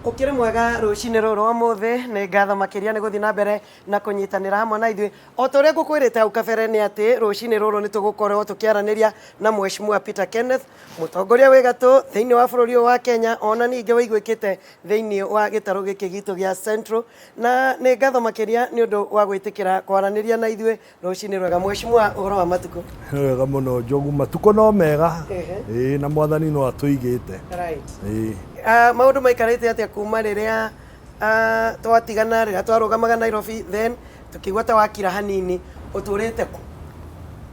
Ukire mwega rucini ruru omuthe ni ngatho makiria ni guthii na mbere na kunyitanira hamwe na ithui o ta uria ngukwirite hau kabere ni ati rucini ruru ni tugukorwo tukiaraniria na Mheshimiwa Peter Kenneth mutongoria wi gatu thiini wa bururi wa Kenya ona ninge wiguikite thiini wa gitaru giki gitu gia Central na ni ngatho makiria ni undu wa gwitikira kwaraniria na ithui rucini rwega. Mheshimiwa uhoro wa matuko wega muno Njogu, matuko no mega na mwathani no atuigite maundu maikarite atia kuma riria twatigana riria twarugamaga Nairobi then tukigwa ta wakira hanini uturite ku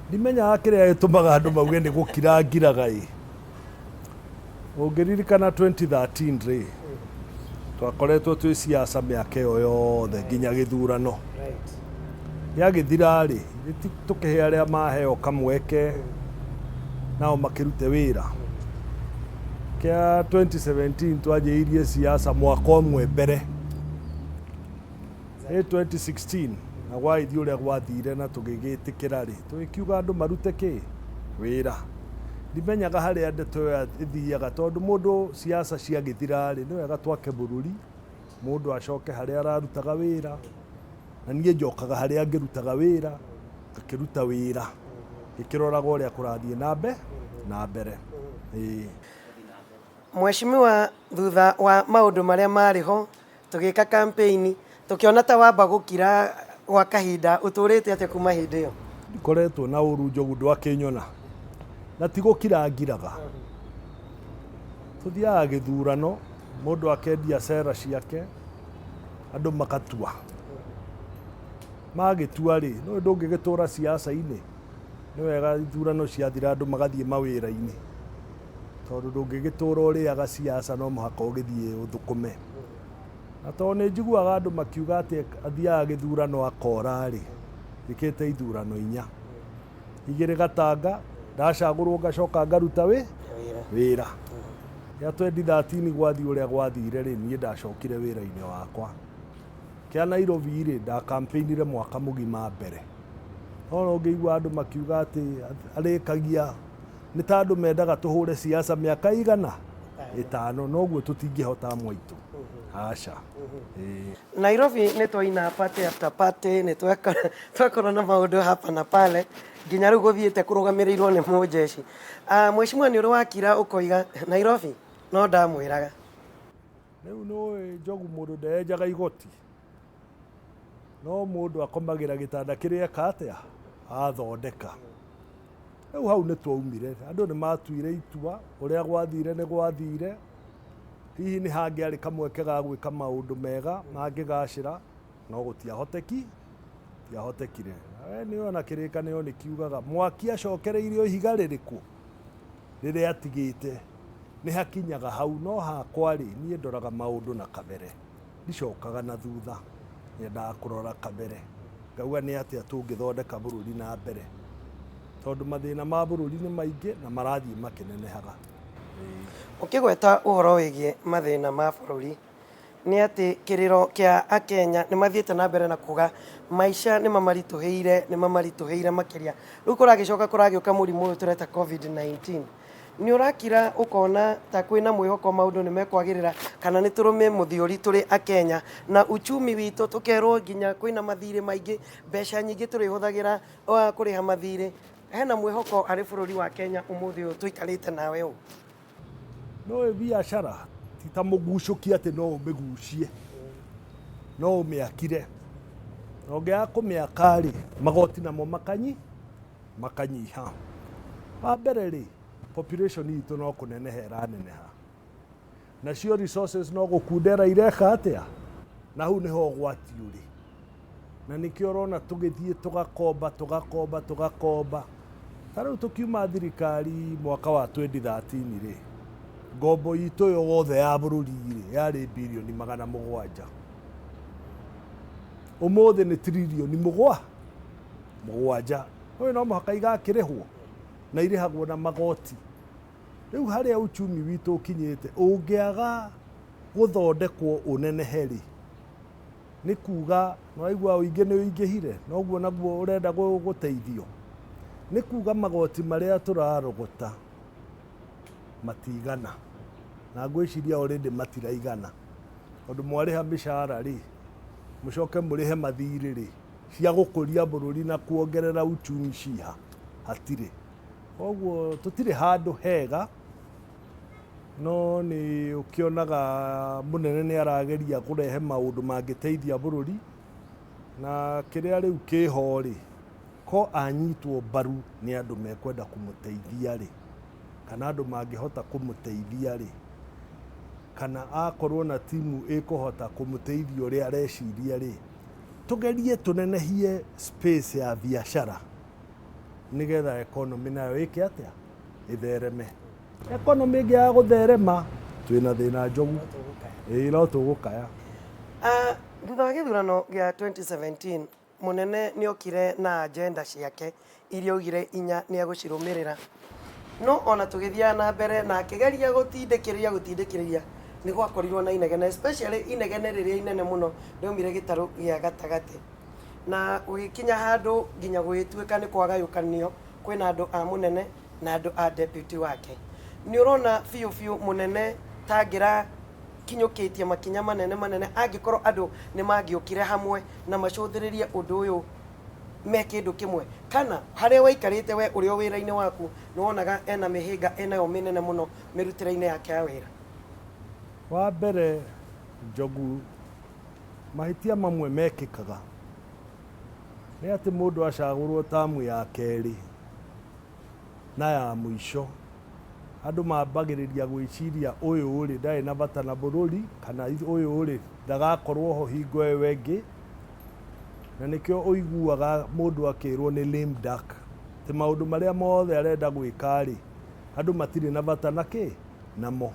ndimenyaga kiria gitumaga andu mauge ni gukira ngiraga ungiririkana 2013 ri twakoretwo twi siasa miaka iyo yothe nginya githurano yagithira ri tukihe aria maheo kamweke nao makirute wira kia 2017 twajiirie siasa mwaka umwe mbere 2016 na gwaithi uria gwathire na tugigitikira ri tugikiuga andu marute ki wira ndimenyaga haria ndeto yo ithiaga tondu mundu siasa ciagithira ri ni wega twake bururi mundu acoke haria ararutaga wira na nie njokaga haria ngirutaga wira akiruta wira ikiroraga uria kurathie na mbere Mheshimiwa, thutha wa maundu maria mariho tugika campaign tukiona ta wamba gukira gwa kahinda uturite atia kuma hindi iyo ndikoretwo na uru Njogu ndwakinyona na tigukira ngiraga tuthiaga githurano mundu akendia sera ciake andu makatua magitua ri no ndungigitura siasa-ini ni wega ithurano ciathira andu magathie mawira-ini tondu ndungigitura uriaga siasa no muhaka ugithie uthukume na tondu ni njiguaga andu makiuga ati athiaga githurano akora ri thikite ithurano 4 igiri gatanga ndacagurwo ngacoka ngaruta wira ya 2013 gwathi uria gwathire ri nie ndacokire wira-ini wakwa kia Nairobi ri nda campaignire mwaka mugima mbere no ngiigua andu makiuga ati arikagia ni ta andu mendaga tuhure siasa miaka igana 5 noguo tutingihota mwaitu aca Nairobi ni twaina party after party ni twakorwo na maundu hapa na pale nginya riu guthiite kurugamirirwo ni mujeshi. Mheshimiwa, ni uri wakira ukoiga Nairobi no ndamwiraga riu no Njogu mundu ndejaga igoti no mundu akomagira gitanda kiria katia athondeka riu hau ni twaumire andu ni matuire itua uria gwathire ni gwathire hihi ni hangiari kamweke ga gwika maundu mega mangigacira no gutiahotekire ni ona kirikanio ni kiugaga mwaki acokereirio ihiga ririku riria atigite ni hakinyaga hau no hakwa ri nie ndoraga maundu na kabere ndicokaga na thutha nyendaga kurora kabere ngauga ni atia tungithondeka bururi na mbere tondu mathina ma bururi ni maingi na marathie makinenehaga. Ukigweta uhoro wigie mathina ma bururi ni ati kiriro kia akenya ni mathiete na mbere na kuga maisha ni mamarituheire makiria riu kuragicoka kuragiuka murimu uyu tureta COVID-19 ni urakira ukona ta kwina mwihoko maundu ni mekwagirira kana ni turume muthiuri turi akenya na uchumi witu tukerwo nginya kwina mathire maingi mbeca nyingi turi huthagira kuriha mathire hena mwihoko ari bururi wa Kenya umuthi uyu tuikarite nawe u no biashara tita mugucukia ati no umigucie no umiakire no ngia kumiaka ri magoti namo makanyiha wa mbere ri population itu no kunenehera neneha nacio resources no gukundera ireka atia na hu niho gwati uri na nikio rona tugithie tugakomba tariu tukiuma thirikari mwaka wa 2013 ri ngombo itu yothe ya bururi ri yari bilioni 700 umuthi ni trilioni 7 oyo no muhaka igakirihwo na irihagwo na magoti riu haria uchumi witu ukinyite ungiaga guthondekwo uneneheri ni kuga no aigua uingi ni uingihire noguo naguo urenda guteithio ni kuga magoti maria turarogota matigana na ngwiciria already matiraigana tondũ mwarĩha mĩcara rĩ mũcoke mũrĩhe mathirĩ rĩ cia gũkũria bũrũri na kuongerera uchumi ciha hatirĩ. Koguo tũtirĩ handũ hega, no nĩ ũkĩonaga mũnene nĩ arageria kũrehe maũndũ mangĩteithia bũrũri, na kĩrĩa rĩu kĩho rĩ ko anyitwo mbaru nĩ andũ mekwenda kũmũteithia rĩ, kana andũ mangĩhota kũmũteithia rĩ, kana akorwo na timu ĩkũhota kũmũteithia ũrĩa areciria rĩ, tũgerie tũnenehie space ya biacara nĩgetha economy nayo ĩke atĩa ĩthereme. Economy ĩngĩaga gũtherema twĩna thĩna Njogu, no tũgũkaya. Thutha wa gĩthurano gĩa 2017 mũnene nĩ okire na agenda ciake iria augire inya nĩ agũcirũmĩrĩra, no ona tũgĩthiaga na mbere na akĩgeria gũtindĩkĩrĩria nĩ gwakorirwo na inegene, especially inegene rĩrĩa inene mũno rĩaumire gĩtarũ gĩa gatagatĩ, na gũgĩkinya handũ nginya gũgĩtuĩka nĩ kwagayũkanio kwĩna andũ a mũnene na andũ a deputy wake. Nĩ ũrona biũ mũnene tangĩra kinyũkĩtie makinya manene angĩkorwo andũ nĩ mangĩũkire hamwe na macũthĩrĩrie ũndũ ũyũ me kĩndũ kĩmwe, kana harĩa waikarĩte we ũrĩ o wĩra-inĩ waku nĩ wonaga ena mĩhĩnga enayo mĩnene mũno mĩrutĩre-inĩ yake ya wĩra. Wa mbere Njogu, mahĩtia mamwe mekĩkaga nĩ atĩ mũndũ acagũrwo tamu ya kerĩ na ya mũico, andũ mambagĩrĩria gwĩciria ũyũ ũrĩ ndarĩ na bata na bũrũri, kana ũyũ ũrĩ ndagakorwo ho hingo ĩyo ĩngĩ, na nĩkĩo ũiguaga mũndũ akĩrwo nĩ lame duck, atĩ maũndũ marĩa mothe arenda gwĩka rĩ andũ matirĩ na bata namo.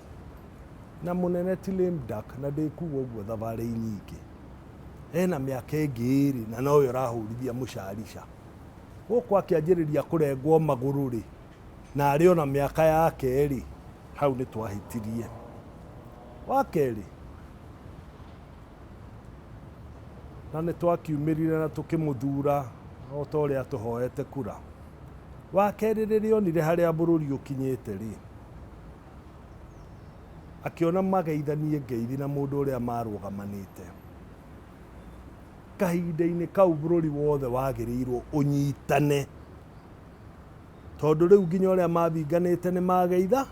Na mũnene ti lame duck, na ndĩkuga ũguo thabarĩ nyingĩ, ena mĩaka ĩngĩ ĩrĩ na nowe ũrahũrithia mũcarica gũkũ akĩanjĩrĩria kũrengwo magũrũ rĩ, na arĩ ona mĩaka yake rĩ, hau nĩ twahĩtirie. Wa kerĩ, na nĩ twakiumĩrire na tũkĩmũthura o ta ũrĩa tũhoete kura. Wa kerĩ, rĩrĩa onire harĩa bũrũri ũkinyĩte rĩ, akĩona mageithanie ngeithi na mũndũ ũrĩa marũgamanĩte. Kahinda-inĩ kau bũrũri wothe wagĩrĩirwo ũnyitane, tondũ rĩu nginya ũrĩa mabinganĩte nĩ mageitha,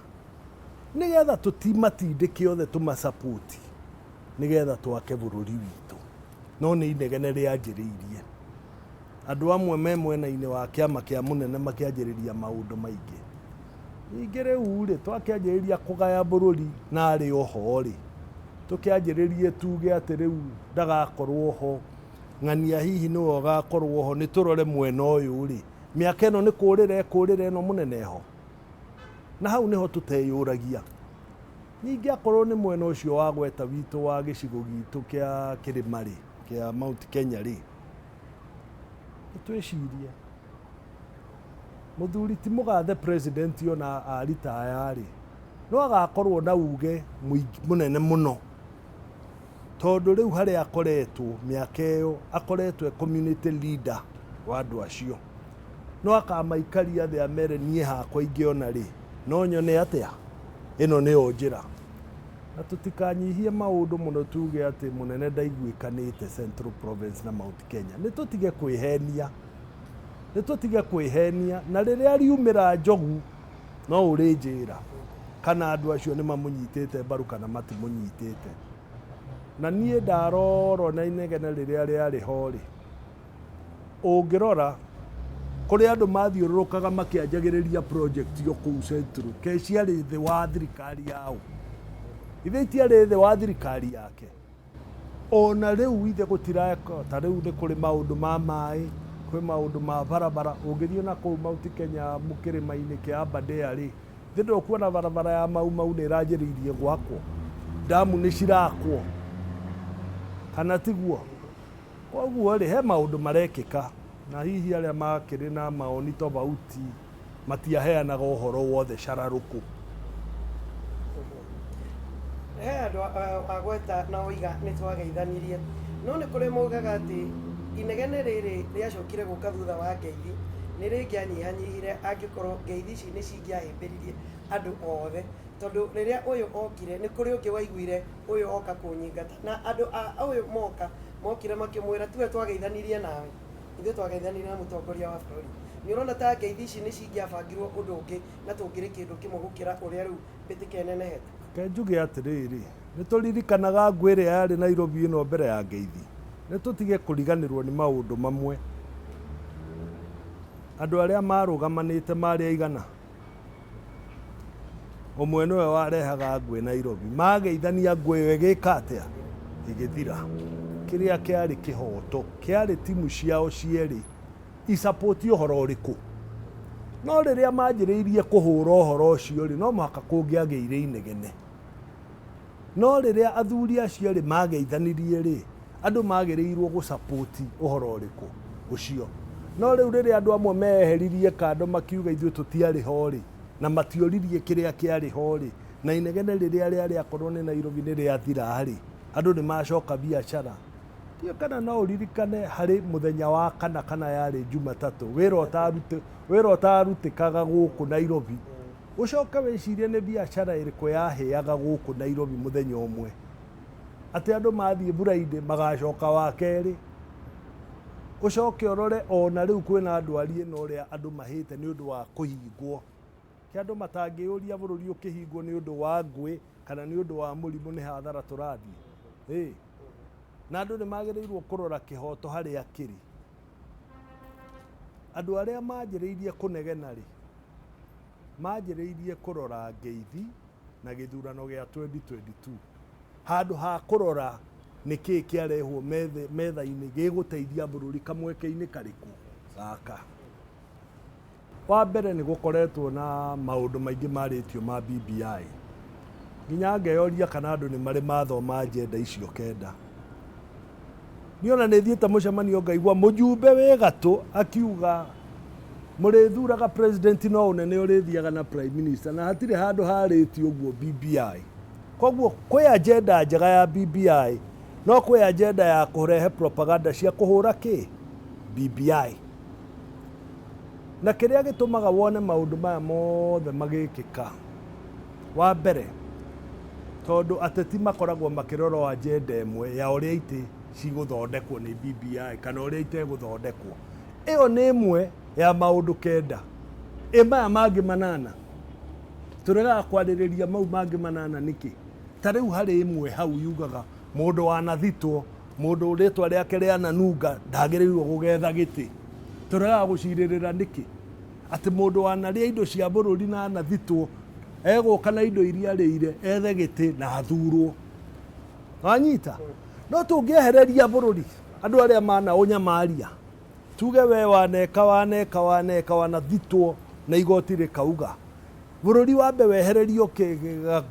nĩgetha tũtimatindĩke othe tũmacapoti nĩgetha twake bũrũri witũ. No nĩ inegene rĩanjĩrĩirie, andũ amwe me mwena-inĩ wa kĩama kĩa mũnene makĩanjĩrĩria maũndũ maingĩ. Ningĩ rĩu rĩ twakĩanjĩrĩria kũgaya bũrũri na arĩ oho rĩ, tũkĩanjĩrĩrie tuge atĩ rĩu ndagakorwo ho, ng'ania hihi nĩwe ũgakorwo ho, nĩ tũrore mwena ũyũ rĩ, mĩaka ĩno nĩ kũrĩra ĩno mũnene ho, na hau nĩho tũteyũragia. Ningĩ akorwo nĩ mwena ũcio wa gweta witũ wa gĩcigo gitũ kĩa kĩrĩma rĩ, kĩa Mount Kenya rĩ, nĩtwĩcirie mũthuri ti mũgathe president ona aritaya rĩ, no agakorwo na uge mũnene mũno, tondũ rĩu harĩa akoretwo mĩaka ĩyo akoretwo community leader wa andũ acio, no akamaikaria thĩ amere niĩ hakwa ingĩona rĩ no nyone atĩa, ĩno nĩyo njĩra. Na tũtikanyihie maũndũ mũno tuge atĩ mũnene ndaiguĩkanĩte Central Province na Mount Kenya. Nĩ tũtige kwĩhenia, na rĩrĩa riumĩra Njogu no ũrĩnjĩra kana andũ acio nĩ mamũnyitĩte mbaru kana matimũnyitĩte. Na niĩ ndarorwo na inegene rĩrĩa rĩarĩ ho rĩ, ũngĩrora kũrĩa andũ mathiũrũrũkaga makĩanjagĩrĩria project yo kũu Central, ke ciarĩ thĩ wa thirikari yao, ithe itiarĩ thĩ wa thirikari yake. Ona rĩu ithe gũtireka, ta rĩu nĩ kũrĩ maũndũ ma maĩ, kwĩ maũndũ ma barabara. Ũngĩthiĩ na kũu Mount Kenya mũkĩrĩma-inĩ kĩa Aberdare rĩ, ithe ndũkuona barabara ya mau nĩ ĩranjĩrĩirie gwakwo, damu nĩ cirakwo, kana tiguo? Koguo rĩ he maũndũ marekĩka, na hihi arĩa makĩrĩ na maoni tofauti matiaheanaga ũhoro wothe cararũkũ. He andũ agweta na oiga nĩ twageithanirie, no nĩ kũrĩ maugaga atĩ inegene rĩrĩ rĩacokire gũka thutha wa ngeithi nĩ rĩngĩanyihanyihire angĩkorwo ngeithi ici nĩ cingĩahĩmbĩririe andũ othe, tondu riria uyu okire ni kuri ungi waiguire uyu oka kunyingata na andu a uyu moka mokire makimwira tuwe twageithanirie nawe ithuĩ twageithanirie na mũtongoria wa bũrũri nĩ ũrona ta ngeithi ici nĩ cingĩabangirwo ũndũ ũngĩ na tũngĩrĩ kĩndũ kĩmwe gũkĩra ũrĩa rĩu mbĩtĩka ĩnenehete. Ke njuge atĩrĩrĩ nĩ tũririkanaga ngũ ĩrĩa yarĩ Nairobi ĩno mbere ya ngeithi nĩ tũtige kũriganĩrwo nĩ maũndũ mamwe. Andũ arĩa marũgamanĩte marĩ aigana ũmwe nĩwe warehaga ngũ Nairobi mageithania ngũ ĩyo ĩgĩka atĩa ĩgĩthira. Kĩrĩa kĩarĩ kĩhoto kĩarĩ timu ciao cierĩ isapoti ũhoro ũrĩkũ. No rĩrĩa manjĩrĩirie kũhũra ũhoro ũcio rĩ no mũhaka kũngĩagĩire inegene. No rĩrĩa athuri acio erĩ mageithanirie rĩ andũ magĩrĩirwo gũsapoti ũhoro ũrĩkũ ũcio. No rĩu rĩrĩa andũ amwe meheririe kando makiuga ithuĩ tũtiarĩ ho rĩ na matioririe kĩrĩa kĩarĩ ho rĩ na inegene rĩrĩa rĩarĩ akorwo nĩ Nairobi nĩ rĩathira rĩ andũ nĩ macoka biacara. Tiyo kana no uririkane harĩ mũthenya wa kana yarĩ Jumatatũ wĩra ũtarutĩkaga gũkũ Nairobi ũcoke wĩcirie nĩ biacara ĩrĩkũ yahĩaga gũkũ Nairobi mũthenya ũmwe atĩ andũ mathiĩ buraide magacoka wa kerĩ. Ũcoke ũrore ona rĩu kwĩna ndwari ĩno ũrĩa andũ mahĩte nĩ ũndũ wa kũhingwo kĩ andũ matangĩũria bũrũri ũkĩhingwo nĩ ũndũ wa ngũĩ kana nĩ ũndũ wa mũrimũ nĩ hathara tũrathiĩ. Na andũ nĩ magĩrĩirwo kũrora kĩhoto harĩa kĩrĩ. Andũ arĩa manjĩrĩirie kũnegena rĩ manjĩrĩirie kũrora ngeithi na gĩthurano gĩa 2022 handũ ha kũrora nĩkĩĩ kĩarehwo metha-inĩ gĩgũteithia bũrũri kamweke-inĩ karĩkũ gaka. Wa mbere nĩ gũkoretwo na maũndũ maingĩ marĩtio ma BBI nginya ngeyoria kana andũ nĩ marĩ mathoma agenda icio kenda. Niona nĩ thiĩte mũcemanio ngaigua mũjumbe wĩ gatũ akiuga mũrĩthuraga president no ũnene ũrĩthiaga na prime minister na hatirĩ handũ harĩtio ũguo BBI. Koguo kwĩ agenda njega ya BBI no kwĩ agenda ya kũrehe propaganda cia kũhũra kĩ BBI. Na kĩrĩa gĩtũmaga wone maũndũ maya mothe magĩkĩka wa mbere tondũ ateti makoragwo makĩrora agenda ĩmwe ya ũrĩa itĩ cigũthondekwo nĩ BBI kana ũrĩa itegũthondekwo. Ĩyo nĩ ĩmwe ya maũndũ kenda. Maya mangĩ manana tũregaga kwarĩrĩria mau mangĩ manana nĩkĩ? Ta rĩu harĩ ĩmwe hau yugaga mũndũ wanathitwo mũndũ rĩtwa rĩake rĩananunga ndagĩrĩirwo gũgetha gĩtĩ. Tũregaga gũcirĩrĩra nĩkĩ? Atĩ mũndũ wanarĩa indo cia bũrũri na anathitwo egũka na indo iria arĩire ethe gĩtĩ na athurwo. Wanyita? No tũngĩehereria bũrũri andũ arĩa mana ũnyamaria tuge we waneka wanathitwo na igoti rĩkauga bũrũri wambe wehererio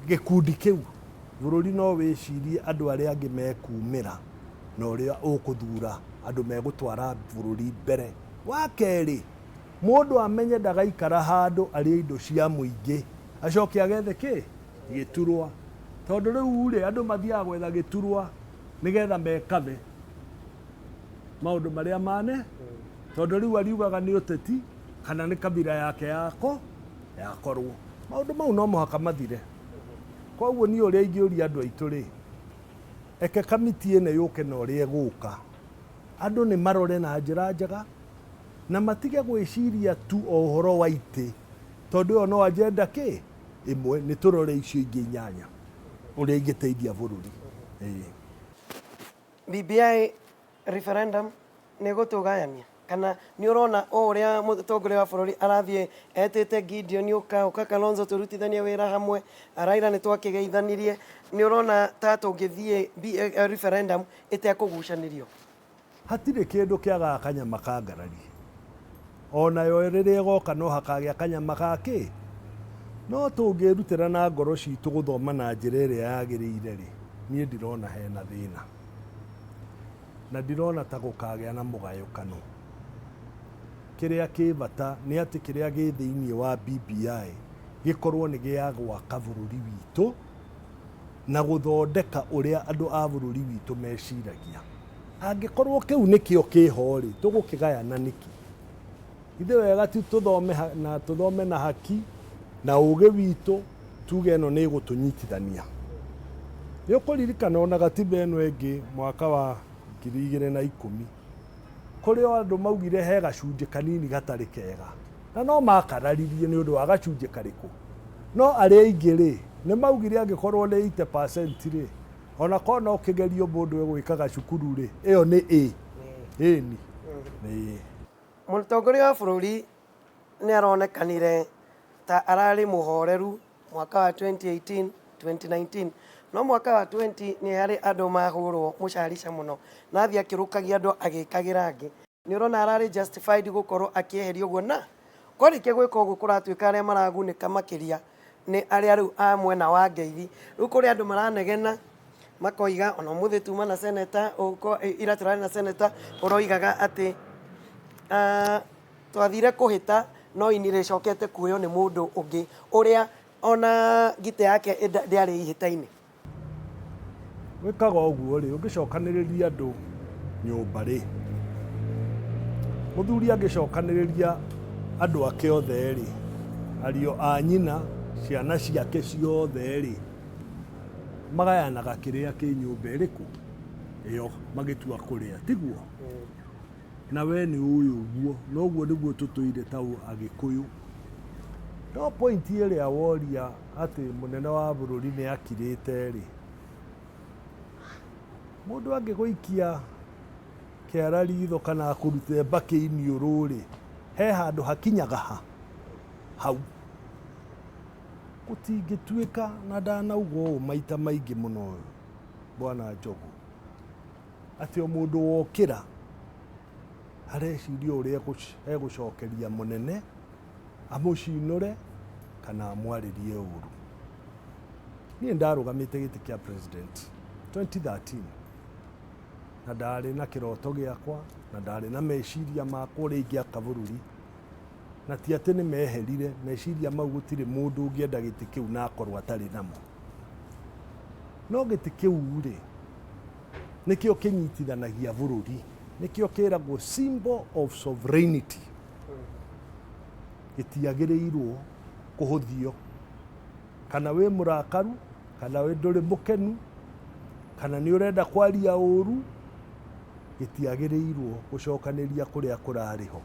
gĩkundi kĩu bũrũri no wĩcirie andũ arĩa angĩ mekumĩra na ũrĩa ũkũthura andũ megũtwara bũrũri mbere. Wa kerĩ mũndũ amenye ndagaikara handũ arĩa indo cia mũingĩ acoke agethe kĩ gĩturwa. Tondũ rĩu rĩ andũ mathiaga gwetha gĩturwa nĩgetha mekame maũndũ marĩa mane tondũ rĩu ariugaga nĩ ũteti kana nĩ kabira yake yakorwo. Maũndũ mau no mũhaka mathire. Koguo niĩ ũrĩa ingĩũria andũ aitũ rĩ eke kamiti ĩno yũke na ũrĩa ĩgũka andũ nĩ marore na njĩra njega na matige gwĩciria tu o ũhoro wa itĩ tondũ ĩyo no agenda kĩ ĩmwe. Nĩ tũrore icio ingĩ inyanya ũrĩa ingĩteithia bũrũri. BBI referendum nĩ gũtũgayania kana nĩ ũrona o ũrĩa mũtongoria wa bũrũri arathiĩ etĩte Gideon ũka Kalonzo tũrutithanie wĩra hamwe Raila nĩ twakĩgeithanirie nĩ ũrona ta tũngĩthiĩ referendum ĩtekũgucanĩrio. Hatirĩ kĩndũ kĩagaga kanyama ka ngarari. Onayo rĩrĩa ĩgoka no hakagĩa kanyama gakĩ. No tũngĩrutĩra na ngoro citũ gũthoma na njĩra ĩrĩa yagĩrĩire rĩ niĩ ndirona hena thĩna. Na ndirona ta gũkagĩa na mũgayũkano. Kĩrĩa kĩ bata nĩ atĩ kĩrĩa gĩ thĩinĩ wa BBI gĩkorwo nĩ gĩa gwaka bũrũri witũ na gũthondeka ũrĩa andũ a bũrũri witũ meciragia. Angĩkorwo kĩu nĩkĩo kĩho rĩ tũgũkĩgayana nĩkĩ? Ithe wega tu tũthome na haki na ũgĩ witũ tuge ĩno nĩ ĩgũtũnyitithania. Nĩ ũkũririkana ona gatiba ĩno ĩngĩ mwaka wa 2010 kũrĩ o andũ maugire he gacunjĩ kanini gatarĩ kega, na no makararirie nĩ ũndũ wa gacunjĩ karĩkũ. No arĩa aingĩ rĩ nĩ maugire angĩkorwo nĩ 80% rĩ ona korwo no kĩgerio mũndũ egwĩkaga cukuru rĩ ĩyo nĩ ĩni. Mũtongoria wa bũrũri nĩ aronekanire ta ararĩ mũhoreru mwaka wa 2018 2019, no mwaka wa 20 nĩ harĩ andũ mahũrwo mũcarica mũno na athiĩ akĩrũkagia andũ agĩkagĩra angĩ. Nĩ ũrona ararĩ justified gũkorwo akĩeheria ũguo, na kwarĩkia gwĩka ũguo kũratuĩka arĩa maragunĩka makĩria nĩ arĩa rĩu a mwena wa Ngeithi. Rĩu kũrĩ andũ maranegena makoiga ona mũthĩ tuma na seneta ira tũrarĩ na seneta ũroigaga atĩ twathire kũhĩta no ini rĩcokete kuoywo nĩ mũndũ ũngĩ ũrĩa ona ngite yake ndĩarĩ ihĩta-inĩ. Wĩkaga ũguo rĩ ũngĩcokanĩrĩria andũ nyũmba rĩ, mũthuri angĩcokanĩrĩria andũ ake othe rĩ, ariũ a nyina ciana ciake ciothe rĩ magayanaga kĩrĩa kĩ nyũmba ĩrĩkũ ĩyo magĩtua kũrĩa, tiguo? Na we nĩ ũyũ ũguo, na ũguo nĩguo tũtũire ta Agĩkũyũ. No point ĩrĩa woria atĩ mũnene wa bũrũri nĩ akirĩte rĩ, mũndũ angĩgũikia kĩara ritho kana kũruta mbakĩ iniũrũ rĩ, he handũ hakinyaga hau. Gũtingĩtuĩka, na ndanauga ũũ maita maingĩ mũno Bwana Njogu, atĩ o mũndũ wokĩra areciria ũrĩa egũcokeria mũnene amũcinũre kana amwarĩrie ũru. Niĩ ndarũgamĩte gĩtĩ kĩa president 2013 na ndarĩ na kĩroto gĩakwa na ndarĩ na meciria makwa ũrĩa ingĩaka bũrũri, na ti atĩ nĩ meherire meciria mau, gũtirĩ mũndũ ũngĩenda gĩtĩ kĩu na akorwo atarĩ namo. No gĩtĩ kĩu rĩ nĩkĩo kĩnyitithanagia bũrũri, nĩkĩo kĩragwo symbol of sovereignty. Gĩtiagĩrĩirwo kũhũthio, kana wĩ mũrakaru kana wĩ ndũrĩ mũkenu kana nĩ ũrenda kwaria ũru, gĩtiagĩrĩirwo gũcokanĩria kũrĩa kũrarĩ ho.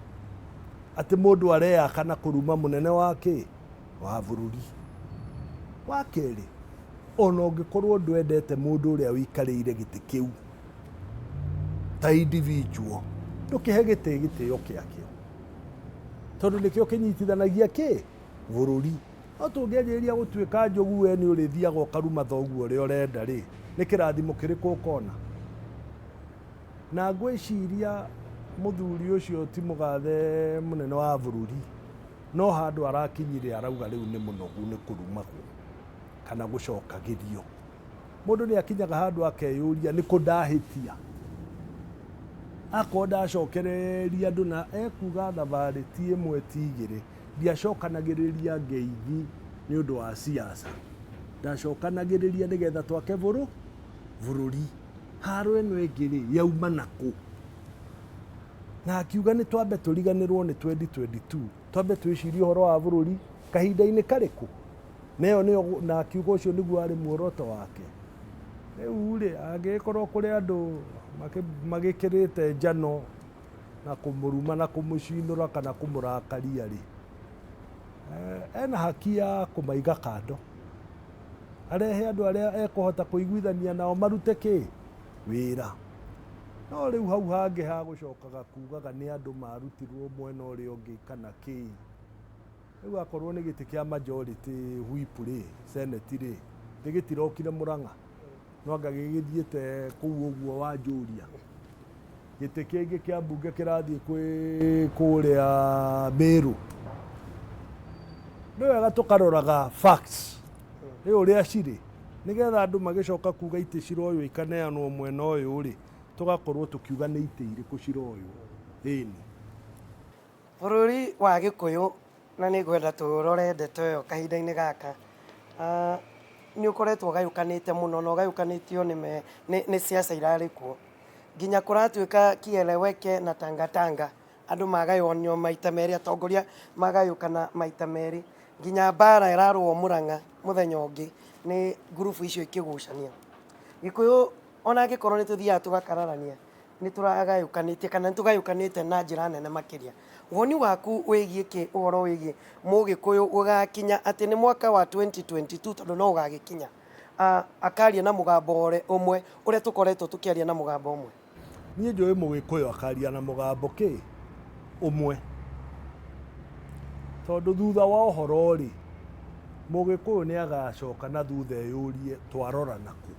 Atĩ mũndũ areyaka na kũruma mũnene wake wa bũrũri. Wa kerĩ, ona ũngĩkorwo ndwendete mũndũ ũrĩa wĩikarĩire gĩtĩ kĩu ta individual, ndũkĩhe gĩtĩ gĩtĩo kĩakĩo, tondũ nĩkĩo kĩnyitithanagia bũrũri. No tũngĩanjĩrĩria gũtuĩka Njogu we nĩ ũrĩthiaga ũkaruma thoguo ũrĩa ũrenda rĩ, nĩ kĩrathimo kĩrĩkũ ũkona? Na ngwĩciria mũthuri ũcio ti mũgathe mũnene wa bũrũri, no handũ arakinyire arauga rĩu nĩ mũnogu nĩ kũrumagwo kana gũcokagĩrio. Mũndũ nĩ akinyaga handũ akeyũria nĩ kũ ndahĩtia. Akorwo ndacokereria andũ na ekuga thabarĩ ti ĩmwe ti igĩrĩ, ndiacokanagĩrĩria Ngeithi nĩ ũndũ wa siasa, ndacokanagĩrĩria nĩgetha twake bũrũri. Haro ĩno ĩngĩ rĩ yauma nakũ? Na akiuga nĩ twambe tũriganĩrwo nĩ 2022, twambe twĩcirie ũhoro wa bũrũri kahinda-inĩ karĩkũ? Na akiuga ũcio nĩguo arĩ muoroto wake. Rĩu rĩ angĩkorwo kũrĩ andũ magĩkĩrĩte njano na kũmũruma na kũmũcinũra kana kũmũrakaria rĩ, ena haki ya kũmaiga kando, arehe andũ arĩa ekũhota kũiguithania nao marute wĩra. No rĩu hau hangĩ ha gũcokaga kugaga nĩ andũ marutirwo mwena ũrĩa ũngĩ kana rĩu akorwo nĩ gĩtĩ kĩa majority whip rĩ, senate rĩ, gĩtirokire Mũrang'a, no anga gĩgĩthiĩte kũu ũguo Wanjũria. Gĩtĩ kĩngĩ kĩa mbunge kĩrathiĩ kũrĩa Mbĩrũ. Nĩ wega tũkaroraga facts ũrĩa cirĩ, nĩgetha andũ magĩcoka kuga itĩ ciroywo ikaneanwo mwena ũyũ rĩ, tũgakorwo tũkiuga nĩ itĩ irĩkũ ciroywo. Ĩni bũrũri wa Gĩkũyũ, na nĩ ngwenda tũrore ndeto ĩyo kahinda-inĩ gaka, nĩ ũkoretwo ũgayũkanĩte mũno na ũgayũkanĩtio nĩ siasa irarĩ kuo, nginya kũratuĩka kieleweke na tangatanga, andũ magayũkanio maita merĩ, atongoria magayũkana maita merĩ. nginya mbara ĩrarũo Mũrang'a mũthenya ũngĩ nĩ ngurubu icio ikĩgucania. Gĩkũyũ ona angĩkorwo nĩ tũthiaga tũgakararania nĩ tũragayũkanĩtie kana nĩ tũgayũkanĩte na njĩra nene makĩria. Woni waku wĩgiĩ kĩ ũhoro wĩgiĩ Mũgĩkũyũ gũgakinya atĩ nĩ mwaka wa 2022 tondũ no ũgagĩkinya akaria na mũgambo ũmwe ũrĩa tũkoretwo tũkĩaria na mũgambo ũmwe? Niĩ njũĩ Mũgĩkũyũ akaria na mũgambo kĩ ũmwe, tondũ thutha wa ũhoro rĩ, Mũgĩkũyũ nĩ agacoka na thutha eyũrie twarora naku.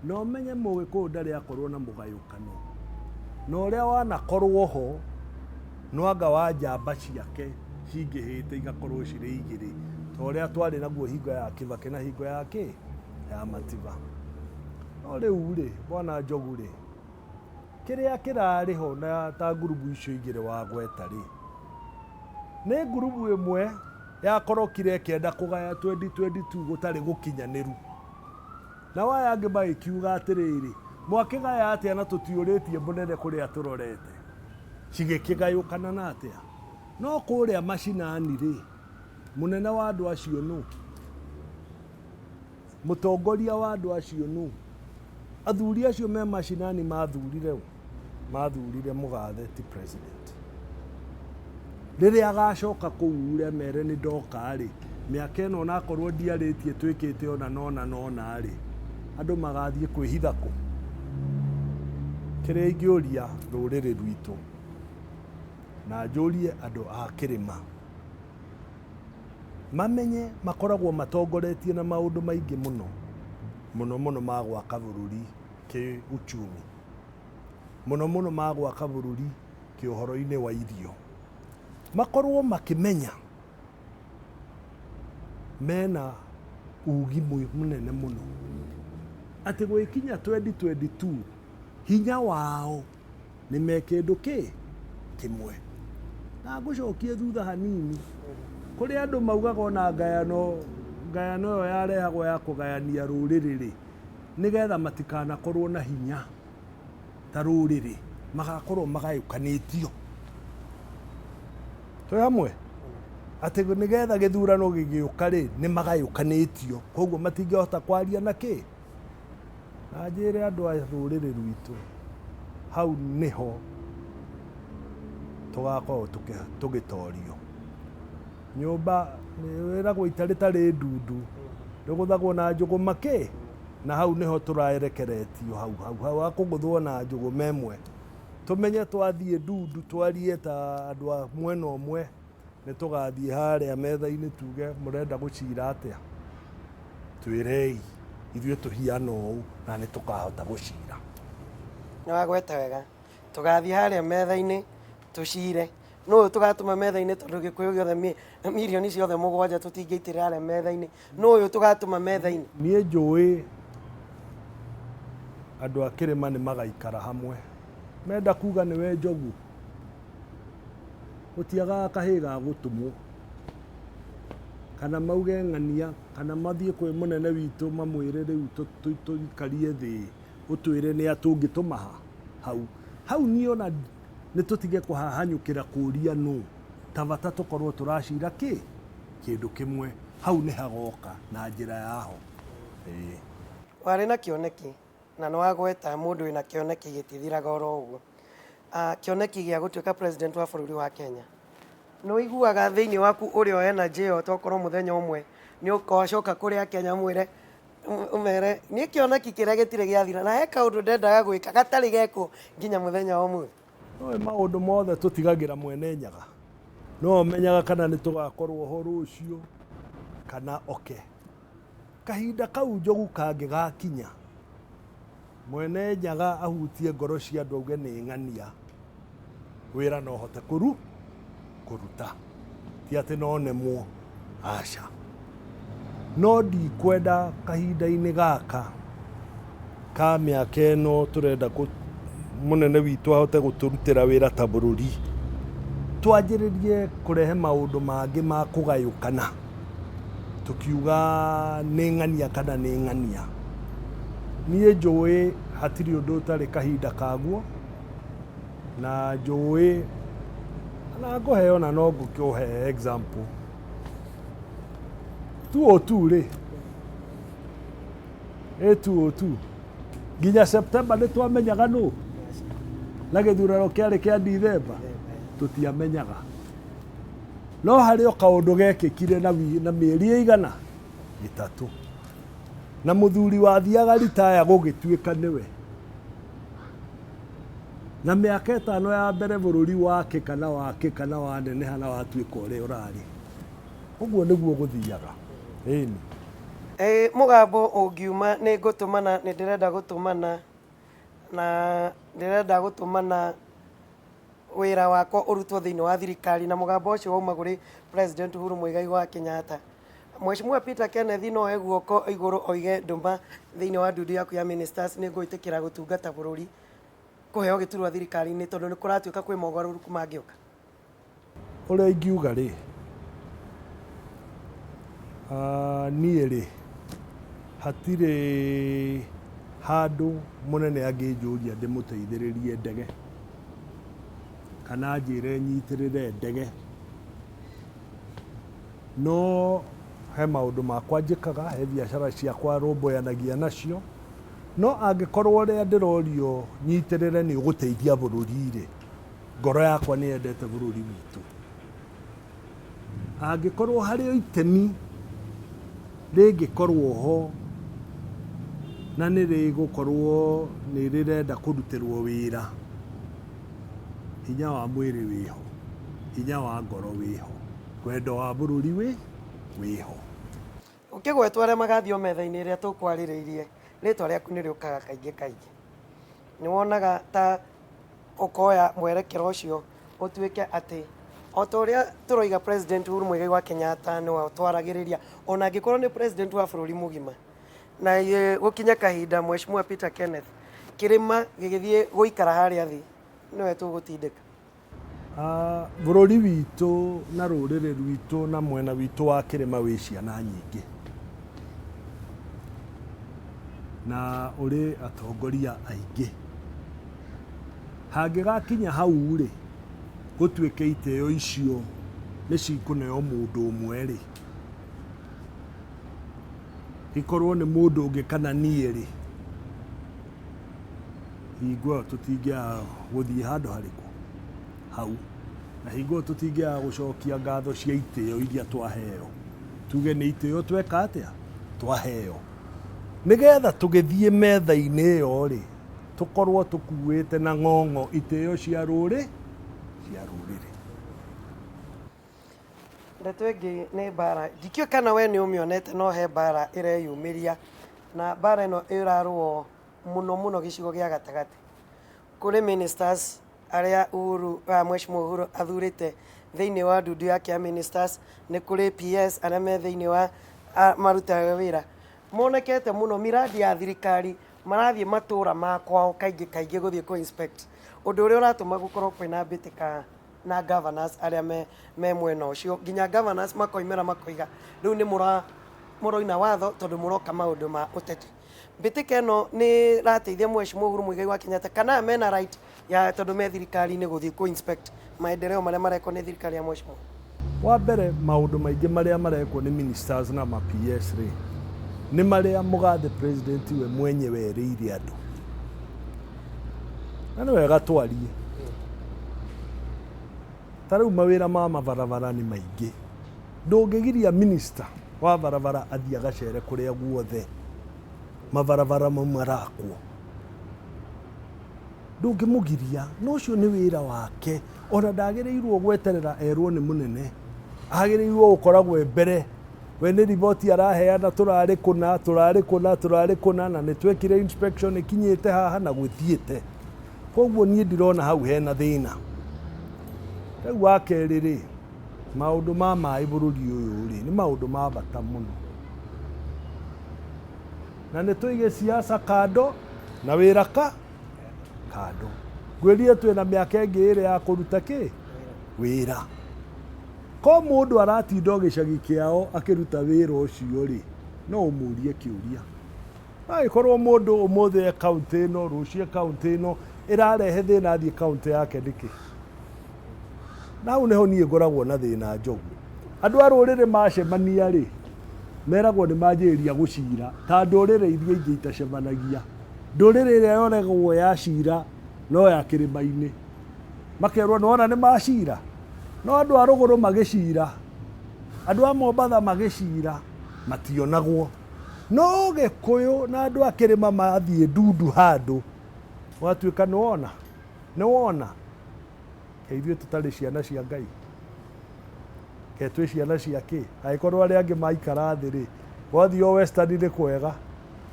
Na ũmenye Mũgĩkũyũ ndarĩ akorwo na mũgayũkano, na ũrĩa wanakorwo ho no anga wa njamba ciake cingĩhĩte igakorwo cirĩ igĩrĩ, ta ũrĩa twarĩ naguo hingo ya Kĩbakĩ na hingo ya kĩ ya Matiba. No rĩu rĩ, bwana Njogu rĩ, kĩrĩa kĩrarĩ ho na ta ngurubu icio igĩrĩ wagweta rĩ, nĩ ngurubu ĩmwe yakorokire ĩkĩenda kũgaya 2022 gũtarĩ gũkinyanĩru. Na waya angĩ magĩkiuga atĩrĩrĩ, mwakĩgaya atĩa na tũtiũrĩtie mũnene kũrĩa tũrorete, cigĩkĩgayũkana na atĩa. No kũrĩa macinani rĩ, mũnene wa andũ acio nũ? Mũtongoria wa andũ acio nũ? Athuri acio me macinani mathurire mũgathe ti president. Rĩrĩa agacoka kũu rĩ mere nĩ ndoka rĩ, mĩaka ĩno onakorwo ndiarĩtie twĩkĩte ona nona rĩ, andũ magathiĩ kwĩhitha kũ? Kĩrĩa ingĩũria rũrĩrĩ rwitũ na njũrie andũ a kĩrĩma, mamenye makoragwo matongoretie na maũndũ maingĩ mũno ma gwaka bũrũri kĩ uchumi, mũno ma gwaka bũrũri kĩ ũhoro-inĩ wa irio. Makorwo makĩmenya mena ugi mũnene mũno atĩ gwĩkinya 2022 hinya wao nĩ me kĩndũ kĩmwe. Na ngũcokie thutha hanini, kũrĩ andũ maugaga ona ngayano ĩyo yarehagwo ya kũgayania rũrĩrĩ rĩ, nĩgetha matikanakorwo na hinya ta rũrĩrĩ, magakorwo magayũkanĩtio. Twĩ hamwe atĩ nĩgetha gĩthurano gĩgĩũka rĩ, nĩ magayũkanĩtio, koguo matingĩhota kwaria na kĩ. Na njĩre andũ a rũrĩrĩ rwitũ, hau nĩho tũgakorwo tũgĩtorio. Nyũmba wĩragwo ita rĩtarĩ ndundu ndũgũthagwo na njũgũma kĩ, na hau nĩho tũraerekeretio hau akũgũthwo na njũgũma ĩmwe. Tũmenye twathiĩ ndundu twarie ta andũ a mwena ũmwe, nĩ tũgathiĩ harĩa metha-inĩ tuge mũrenda gũcira atĩa, twĩrei ithuĩ tũhiana ũũ na nĩ tũkahota gũcira. Nĩ wagweta wega, tũgathiĩ harĩa metha-inĩ tũcire. No tũgatũma metha-inĩ tondũ Gĩkũyũ gĩothe mirioni ciothe 7 tũtingĩitĩrĩra harĩa metha-inĩ. No ũyũ tũgatũma metha-inĩ. Niĩ njũĩ andũ a kĩrĩma nĩ magaikara hamwe, menda kuga nĩwe Njogu, gũtiagaga kahĩĩ ga gũtũmwo, kana mauge ng'ania, kana mathiĩ kwĩ mũnene witũ mamwĩre rĩu tũikarie thĩ ũtwĩre nĩ atũngĩtũma hau niĩ ona nĩ tũtige kũhahanyũkĩra kũria nũ, ta bata tũkorwo tũracira kĩndũ kĩmwe, hau nĩ hagoka na njĩra yaho. Warĩ na kĩoneki na nĩ wagweta mũndũ wĩna kĩoneki gĩtithiraga oro ũguo. Kĩoneki gĩa gũtuĩka president wa bũrũri wa Kenya, nĩ ũiguaga thĩinĩ waku ũrĩa ena njĩo tokorwo mũthenya ũmwe nĩ ũkocoka kũrĩ Akenya ũmere nĩ kĩoneki kĩrĩa gĩtirĩ gĩathira na he kaũndũ ndendaga gwĩka gatarĩ gekwo nginya mũthenya ũmwe? No maũndũ mothe tũtigagĩra Mwene Nyaga, no menyaga kana nĩ tũgakorwo ho rũciũ kana oke. Kahinda kau Njogu kangĩgakinya, Mwene Nyaga ahutie ngoro cia andũ auge nĩ ng'ania, wĩra no hote kũruta, ti atĩ no nemwo, aca. No ndikwenda kahinda-inĩ gaka ka mĩaka ĩno tũrenda mũnene witũ ahote gũtũrutĩra wĩra ta bũrũri, twanjĩrĩrie kũrehe maũndũ mangĩ ma kũgayũkana, tukiuga nĩ ng'ania kana nĩ ng'ania. Niĩ njũĩ hatirĩ ũndũ ũtarĩ kahinda kaguo, na njũĩ na ngũhe ona no ngũkĩũhe example 202 rĩ 202 nginya September nĩ twamenyaga nũ na gĩthurano kĩarĩ kĩa December tũtiamenyaga no harĩ o kaũndũ gekĩkire na mĩeri ĩigana 3 na mũthuri wathiaga ritaya gũgĩtuĩka nĩwe na mĩaka 5 ya mbere bũrũri wake kana waneneha na watuĩka ũrĩa ũrarĩ ũguo nĩguo gũthiaga ĩni mũgambo ũngiuma nĩ ngũtũmana nĩ ndĩrenda gũtũmana na ndĩrenda gũtũmana wĩra wakwa ũrutwo thĩinĩ wa thirikari na mũgambo ũcio wauma kũrĩ President Uhuru Muigai wa Kenyatta. Mheshimiwa Peter Kenneth no oe guoko igũrũ oige ndũma thĩinĩ wa ndudu yaku ya ministers nĩ ngũĩtĩkĩra gũtungata bũrũri kũheo gĩturwa thirikari-inĩ tondũ nĩ kũratuĩka kwĩ mogarũrũku mangĩũka. Ũrĩa ingiuga rĩ niĩ rĩ hatirĩ handũ mũnene angĩnjũria ndĩmũteithĩrĩrie ndege kana njĩre nyitĩrĩre ndege no he maũndũ makwa njĩkaga he biacara ciakwa rũmbũyanagia nacio no angĩkorwo ũrĩa ndĩrorio nyitĩrĩre nĩ ũgũteithia bũrũri rĩ ngoro yakwa nĩ yendete bũrũri witũ angĩkorwo harĩ itemi rĩngĩkorwo ho na nĩ rĩgũkorwo nĩ rĩrenda kũrutĩrwo wĩra hinya wa mwĩrĩ wĩho hinya wa ngoro wĩho wendo wa bũrũri wĩho ũkĩgwetwo arĩa magathio metha-inĩ ĩrĩa tũkwarĩrĩirie rĩtwa rĩaku nĩ rĩũkaga kaingĩ nĩ wonaga ta ũkoya mwerekero ũcio ũtuĩke atĩ o ta ũrĩa tũroiga President Uhuru Muigai wa Kenyatta nĩwe twaragĩrĩria ona angĩkorwo nĩ president wa bũrũri mũgima na gũkinya kahinda Mheshimiwa Peter Kenneth kĩrĩma gĩgĩthiĩ gũikara harĩa thĩ nĩwe tũgũtindĩka. Bũrũri witũ na rũrĩrĩ rwitũ na mwena witũ wa kĩrĩma wĩ ciana nyingĩ na ũrĩ atongoria aingĩ hangĩgakinya hau rĩ gũtuĩke itĩo icio nĩ cikũneo mũndũ ũmwe rĩ ikorwo nĩ mũndũ ũngĩ kana niĩ rĩ hingo tũtingĩaga gũthiĩ handũ harĩkũ hau na hingo tũtingĩaga gũcokia ngatho cia itĩo iria twaheo tuge nĩ itĩo tweka atĩa twaheo nĩgetha tũgĩthiĩ metha-inĩ ĩyo rĩ tũkorwo tũkuĩte na ng'ong'o itĩo cia rũrĩrĩ ndeto ĩngĩ nĩ mbara ndikĩũĩ kana we nĩ ũmĩonete no he mbara ĩreyumĩria na mbara ĩno ĩrarũo mũno gĩcigo gĩa gatagatĩ kũrĩ ministers arĩa Mheshimiwa Uhuru athurĩte thĩinĩ wa ndudu yake ya ministers nĩ kũrĩ PS arĩa me thĩinĩ wa marutaga wĩra monekete mũno miradi ya thirikari marathiĩ matũra makwao kaingĩ gũthiĩ kũ inspect ũndũ ũrĩa ũratũma gũkorwo kwĩna mbĩtĩka na governors arĩa me mwena ũcio nginya governors makoimĩra makoiga rĩu nĩ mũroina watho tondũ mũroka maũndũ ma ũteti. Mbĩtĩka ĩno nĩ rateithia Mheshimiwa Uhuru Muigai wa Kenyatta kana mena right ya tondũ me thirikari-inĩ gũthiĩ kũ inspect maendeleo marĩa marekwo nĩ thirikari ya Mheshimiwa? Wa mbere maũndũ maingĩ marĩa marekwo nĩ ministers na ma PS rĩ nĩ marĩa mũgathe president we mwenyewe erĩire andũ na nĩ wega twarie ta rĩu mawĩra ma mabarabara nĩ maingĩ ndũngĩgiria minister wa barabara athiĩ agacere kũrĩa guothe mabarabara marakwo ndũngĩmũgiria no ũcio nĩ wĩra wake ona ndagĩrĩirwo gweterera erwo nĩ mũnene agĩrĩirwo gũkoragwo mbere we nĩ riboti araheana tũrarĩ kũna na nĩ twekire inspection ikinyĩte haha na gũthiĩte koguo niĩ ndirona hau hena thĩna. Rĩu wa kerĩ rĩ maũndũ ma maĩ bũrũri ũyũ rĩ nĩ maũndũ ma bata mũno na nĩ tũige siasa kando na wĩra kando ngwĩrire twĩna mĩaka ĩngĩ ĩrĩ ya kũruta wĩra ko mũndũ aratinda gĩcagi kĩao akĩruta wĩra ũcio rĩ no ũmũrie kĩũria angĩkorwo mũndũ ũmũthĩ kaunti ĩno rũciũ kaunti ĩno ĩrarehe thĩna athiĩ kaunti yake nĩkĩ nau neho niĩ ngoragwo na thĩna Njogu. Andũ a rũrĩrĩ macemania rĩ, meragwo nĩ manjĩrĩria gũcira, ta ndũrĩrĩ iria ingĩ itacemanagia. Ndũrĩrĩ ĩrĩa yoregwo ya cira no ya kĩrĩma-inĩ, makerwo nĩwona nĩ macira. No andũ a rũgũrũ magĩcira, andũ a Mombatha magĩcira, mationagwo. No Gĩkũyũ na andũ a kĩrĩma mathiĩ ndundu handũ, ũgatuĩka nĩwona. Ke ithuĩ tũtarĩ ciana cia Ngai, ke twĩ ciana cia kĩ? Angĩkorwo arĩa angĩ maikara thĩ rĩ, wathiĩ o Western nĩ kwega,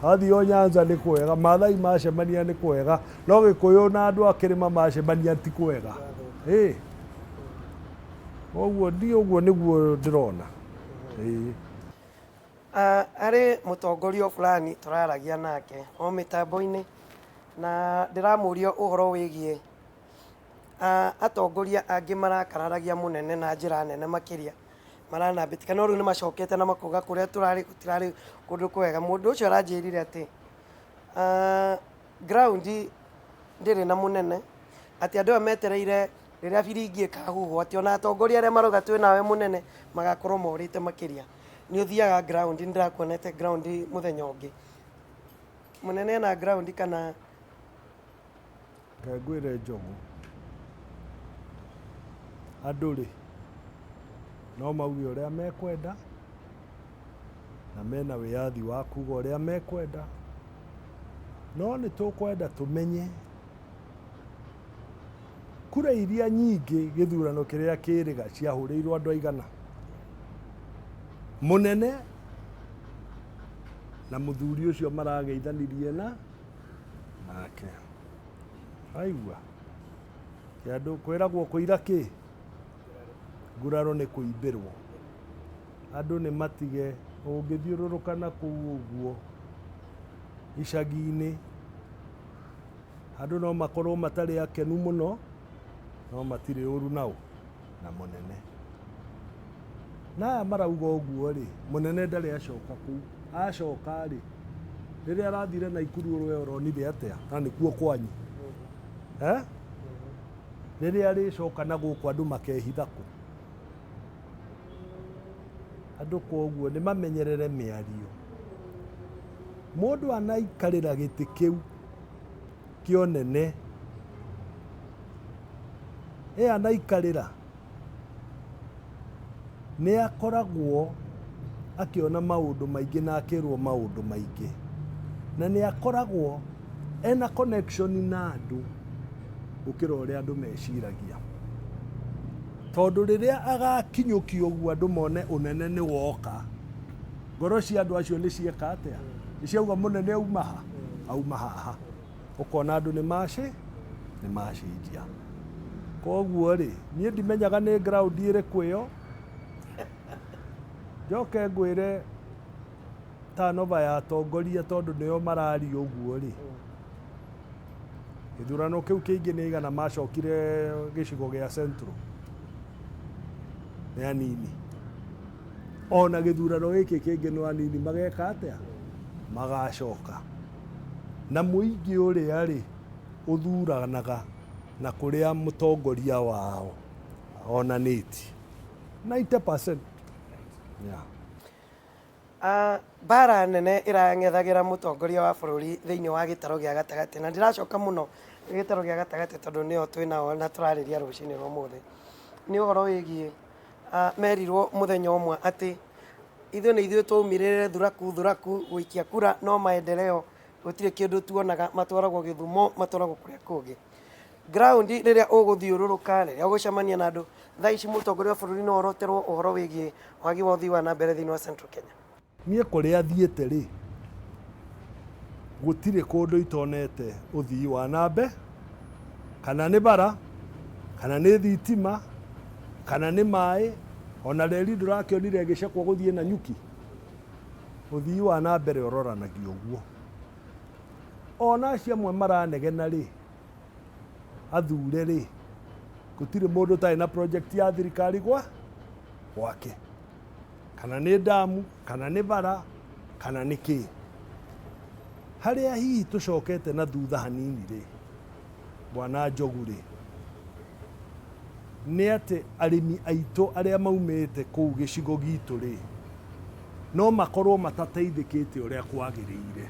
wathiĩ o Nyanza nĩ kwega, Maathai macemania nĩ kwega, no Gĩkũyũ na andũ a kĩrĩma macemania ti kwega. Ũguo nĩguo ndĩrona. Arĩ mũtongoria fulani tũraragia nake o mĩtambo-inĩ, na ndĩramũria ũhoro wĩgiĩ atongoria angĩ marakararagia mũnene na njĩra nene makĩria, maranambĩtĩka no rĩu nĩ macokete na makuga kũrĩa tũrarĩ gũtirarĩ kũndũ kwega. Mũndũ ũcio aranjĩrire atĩ ground ndĩrĩ na mũnene, atĩ andũ aya metereire rĩrĩa biringi ĩkahuhwo, atĩ ona atongoria arĩa marauga twĩ nawe mũnene magakorwo morĩte makĩria. Nĩ ũthiaga ground, nĩ ndĩrakuonete ground mũthenya ũngĩ, mũnene ena ground kana? Ngwĩre Njogu, andũ rĩ no mauge ũrĩa mekwenda, na mena wĩyathi wa kuga ũrĩa mekwenda, no nĩ tũkwenda tũmenye kura iria nyingĩ gĩthurano kĩrĩa kĩrĩga ciahũrĩirwo andũ aigana. Mũnene na mũthuri ũcio marageithanirie nake. Aigua kĩandũ kwĩragwo kũira kĩ? Nguraro nĩ kũimbĩrwo. Andũ nĩ matige, ũngĩthiũrũrũka na kũu ũguo icagi-inĩ, andũ no makorwo matarĩ akenu mũno, no matirĩ ũru nao na mũnene. Naya marauga ũguo rĩ, mũnene ndarĩ acoka kũu. Acoka rĩ, rĩrĩa arathire Naikuru we ũronire atĩa? Na nĩkuo kwanyu. Rĩrĩa arĩcoka na gũkũ andũ makehitha kũ? Andũ koguo nĩ mamenyerere mĩario. Mũndũ anaikarĩra gĩtĩ kĩu kĩonene, anaikarĩra nĩ akoragwo akĩona maũndũ maingĩ na akĩrwo maũndũ maingĩ, na nĩ akoragwo ena connection na andũ gũkĩra ũrĩa andũ meciragia. Tondũ rĩrĩa agakinyũkio ũguo andũ mone ũnene nĩ woka, ngoro cia andũ acio nĩ cieka atĩa? Nĩ ciauga mũnene auma ha? Auma haha. Ũkona andũ nĩ macenjia. Koguo rĩ, niĩ ndimenyaga nĩ ground ĩrĩkũ ĩyo. Njoke ngwĩre tanova ya atongoria tondũ nĩo mararia ũguo rĩ, gĩthurano kĩu kĩingĩ nĩ igana macokire gĩcigo gĩa Central nĩ anini. Ona gĩthurano gĩkĩ kĩngĩ nĩ anini mageka atĩa? Magacoka. Na mũingĩ ũrĩa rĩ ũthuranaga na kũrĩa mũtongoria wao onanĩti 90%. Mbara nene ĩrang'ethagĩra mũtongoria wa bũrũri thĩinĩ wa gĩtarũ gĩa gatagatĩ, na ndĩracoka mũno gĩtarũ gĩa gatagatĩ tondũ nĩo twĩnao na tũrarĩria rũcinĩ rwa ũmũthĩ. Nĩ ũhoro wĩgiĩ merirwo mũthenya ũmwe atĩ ithuĩ nĩ ithuĩ twaumĩrĩre thuraku gũikia kura, no maendeleo gũtirĩ kĩndũ tuonaga, matwaragwo Gĩthumo, matwaragwo kũrĩa kũngĩ. Ground rĩrĩa ũgũthiũrũrũka, rĩrĩa ũgũcemania na andũ, thaa ici mũtongoria wa bũrũri no oroterwo ũhoro wĩgiĩ wagi wa ũthii wa na mbere thĩinĩ wa Central Kenya. Niĩ kũrĩa thiĩte rĩ, gũtirĩ kũndũ itonete ũthii wa na mbere, kana nĩ bara, kana nĩ thitima, kana nĩ maĩ, ona reri ndũrakĩonire ĩgĩcekwo gũthiĩ Nanyuki. Ũthii wa na mbere ũroranagio ũguo. Ona acio amwe maranegena rĩ, athure rĩ, gũtirĩ mũndũ ũtarĩ na project ya thirikari gwake, kana nĩ damu, kana nĩ bara, kana nĩ kĩ. Harĩa hihi tũcokete na thutha hanini rĩ, Bwana Njogu rĩ, nĩ atĩ arĩmi aitũ arĩa maumĩte kũu gĩcigo gitũ rĩ, no makorwo matateithĩkĩte ũrĩa kwagĩrĩire.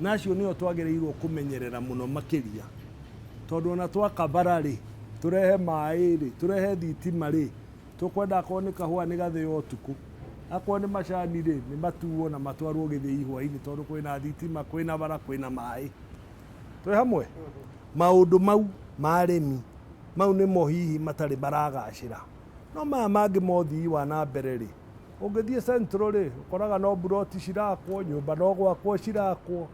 Nacio nĩo twagĩrĩirwo kũmenyerera mũno makĩria, tondũ ona twaka bara rĩ, tũrehe maĩ rĩ, tũrehe thitima rĩ, tũkwenda akorwo nĩ kahũa nĩ gathĩo ũtukũ, akorwo nĩ macani rĩ, nĩ matuo na matwarwo gĩthĩi hwainĩ, tondũ kwĩna thitima, kwĩna bara, kwĩna maĩ. Twĩ hamwe? Maũndũ mau ma arĩmi, mau nĩmo hihi matarĩ maragacĩra. No maya mangĩ ma ũthii wa na mbere rĩ, ũngĩthiĩ Central rĩ, ũkoraga no mburoti cirakwo, nyũmba no gwakwo cirakwo.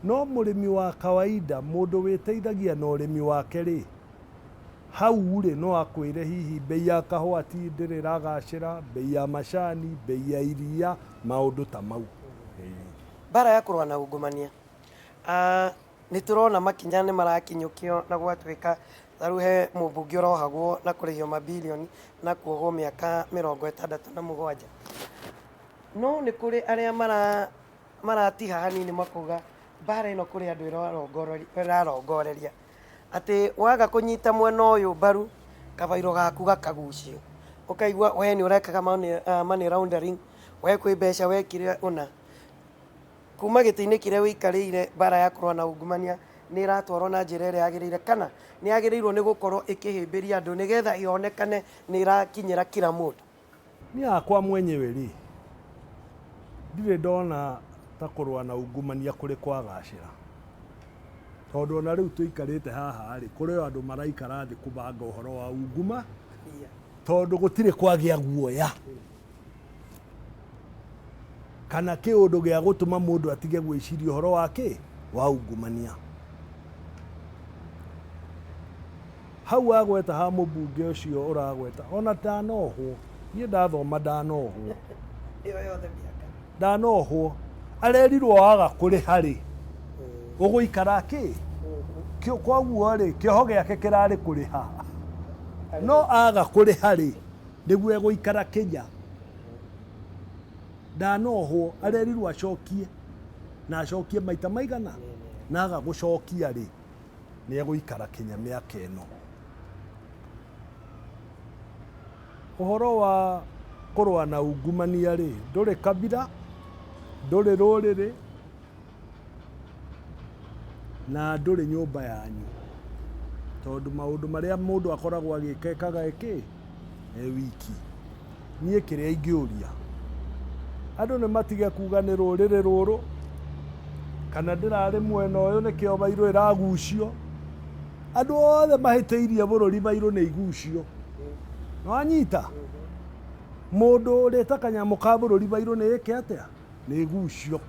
No mũrĩmi wa kawaida, mũndũ wĩteithagia na ũrĩmi wake rĩ, hau rĩ no akwĩre hihi bei ya kahũa ti ndĩrĩ ragacĩra, bei ya macani, bei ya iria, maũndũ ta mau. Bara ya kũrũa na ungumania, nĩ tũrona makinya nĩ marakinyũkio na gwatuĩka rĩu he mũmbunge ũrohagwo na kũrĩhio mabilioni na kuohwo mĩaka 67. No nĩ kũrĩ arĩa maratiha hanini makauga bara ĩno kũrĩ andũ ĩrarongoreria atĩ waga kũnyita mwena ũyũ mbaru kabairo gaku gakagucio, ũkaigua we nĩ ũrekaga money laundering, we kwĩ mbeca wekire ũna. Kuma gĩtĩ-inĩ kĩrĩa wĩikarĩire, bara ya kũrũa na ungumania nĩ iratwarwo na njĩra ĩrĩa yagĩrĩire, kana nĩ yagĩrĩirwo nĩ gũkorwo ĩkĩhĩmbĩria andũ nĩgetha ĩonekane nĩ ĩrakinyĩra kila mũndũ? Niĩ hakwa mwenyewe rĩ, ndirĩ ndona ta kũrũa na ungumania kũrĩ kwagacĩra, tondũ ona rĩu tũikarĩte haha rĩ, kũrĩ andũ maraikara thĩ kũbanga ũhoro wa unguma, tondũ gũtirĩ kwagĩa guoya kana kĩũndũ gĩa gũtũma mũndũ atige gwĩciria ũhoro wake wa ungumania. Hau agweta ha mũmbunge ũcio ũragweta, ona ndanohwo, niĩ ndathoma ndanohwo, ndanohwo, arerirwo waga kũrĩha rĩ, ũgũikara kĩ? Koguo rĩ, kĩoho gĩake kĩrarĩ kũrĩha, no aga kũrĩha rĩ, nĩguo egũikara Kenya. Ndanohwo, arerirwo acokie, na acokie maita maigana, na aga gũcokia rĩ, nĩ egũikara Kenya mĩaka ĩno. Ũhoro wa kũrũa na ungumania rĩ, ndũrĩ kabira, ndũrĩ rũrĩrĩ, na ndũrĩ nyũmba yanyu, tondũ maũndũ marĩa mũndũ akoragwo agĩka ekaga eki wiki. Niĩ kĩrĩa ingĩũria, andũ nĩ matige kuga nĩ rũrĩrĩ rũrũ, kana ndĩrarĩ mwena ũyũ nĩkĩo bairũ ĩragucio. Andũ othe mahĩtĩirie bũrũri bairũ nĩ igucio. Nĩwanyita? Mũndũ ũrĩte kanyamũ ka bũrũri bairũ nĩ ĩke atĩa? Nĩ igucio.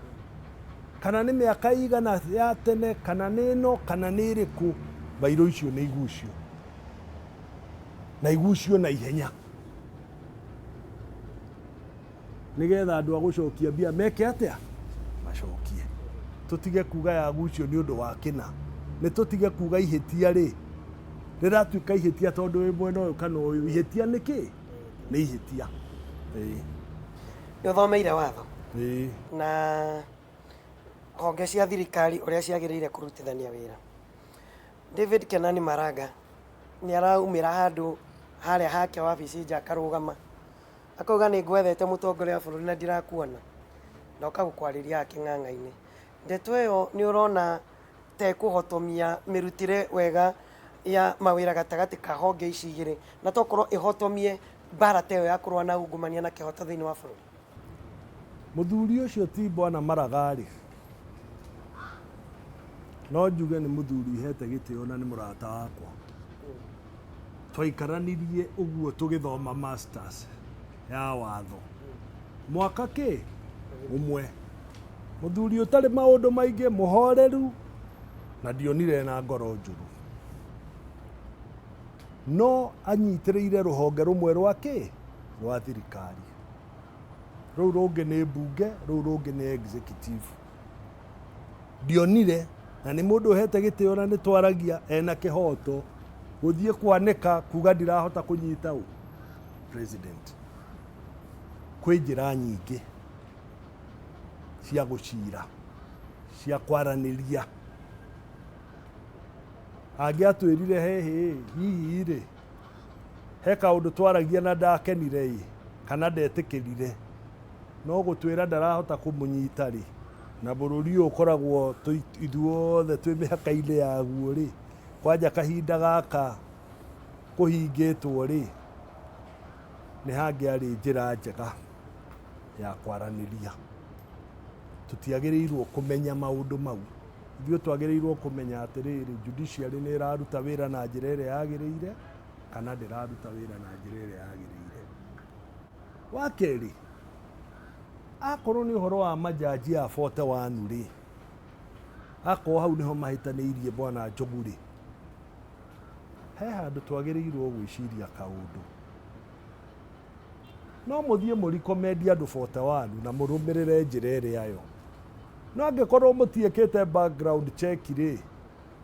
Kana nĩ mĩaka igana ya tene, kana nĩ ĩno, kana nĩ ĩrĩkũ, bairũ icio nĩ igucio. Na igucio na ihenya. Nĩgetha andũ a gũcokia mbia meke atĩa? Macokie. Tũtige kuga yagucio nĩ ũndũ wa kĩna. Nĩ tũtige kuga ihĩtia rĩ, rĩratuĩka ihĩtia tondũ wĩ mwena ũyũ kana ũyũ. Ihĩtia nĩ kĩ? Nĩ ihĩtia. Nĩ ũthomeire watho Ĩĩ. na honge cia thirikari ũrĩa ciagĩrĩire kũrutithania wĩra. David Kenani Maraga nĩ araumĩra handũ harĩa hake wabici nja akarũgama, akauga nĩ ngwethete mũtongoria wa bũrũri na ndirakuona, ndoka gũkwarĩria kĩng'ang'a-inĩ. Ndeto ĩyo nĩ ũrona ta ĩkũhotomia mĩrutĩre wega ya mawĩra gatagatĩ ka honge ici igĩrĩ, na tokorwo ĩhotomie mbara ta ĩyo ya kũrũa na ungumania na kĩhoto thĩinĩ wa bũrũri? Mũthuri ũcio ti Bwana Maraga rĩ, no njuge nĩ mũthuri hete gĩtĩo na nĩ mũrata wakwa. Twaikaranirie ũguo tũgĩthoma masters ya watho mwaka kĩ ũmwe. Mũthuri ũtarĩ maũndũ maingĩ, mũhoreru, na ndionire na ngoro njũru, no anyitĩrĩire rũhonge rũmwe rwa kĩ? Rwa thirikari. Rũu rũngĩ nĩ mbunge, rũu rũngĩ nĩ executive. Ndionire, na nĩ mũndũ ũhete gĩtĩo na nĩ twaragia ena kĩhoto, gũthiĩ kwanĩka kuga ndirahota kũnyita ũ president. Kwĩ njĩra nyingĩ cia gũcira, cia kwaranĩria. angĩatwĩrire hihi rĩ he kaũndũ twaragia na ndakenire kana ndetĩkĩrire no gũtwĩra ndarahota kũmũnyita rĩ na bũrũri ũyũ ũkoragwo ithuothe twĩ mĩhaka-inĩ yaguo rĩ kwanja kahinda gaka kũhingĩtwo rĩ nĩ hangĩarĩ njĩra njega ya kwaranĩria. Tũtiagĩrĩirwo kũmenya maũndũ mau, ithuĩ twagĩrĩirwo kũmenya atĩrĩrĩ judiciary nĩ ĩraruta wĩra na njĩra ĩrĩa yagĩrĩire kana ndĩraruta wĩra na njĩra ĩrĩa yagĩrĩire. Wa kerĩ, akorwo nĩ ũhoro wa majaji a 41 rĩ akorwo hau nĩho mahĩtanĩirie bwana Njogu rĩ he handũ twagĩrĩirwo gwĩciria kaũndũ. No mũthiĩ mũrikomendi andũ 41 na mũrũmĩrĩre njĩra ĩrĩa yo, no angĩkorwo mũtiĩkĩte background check rĩ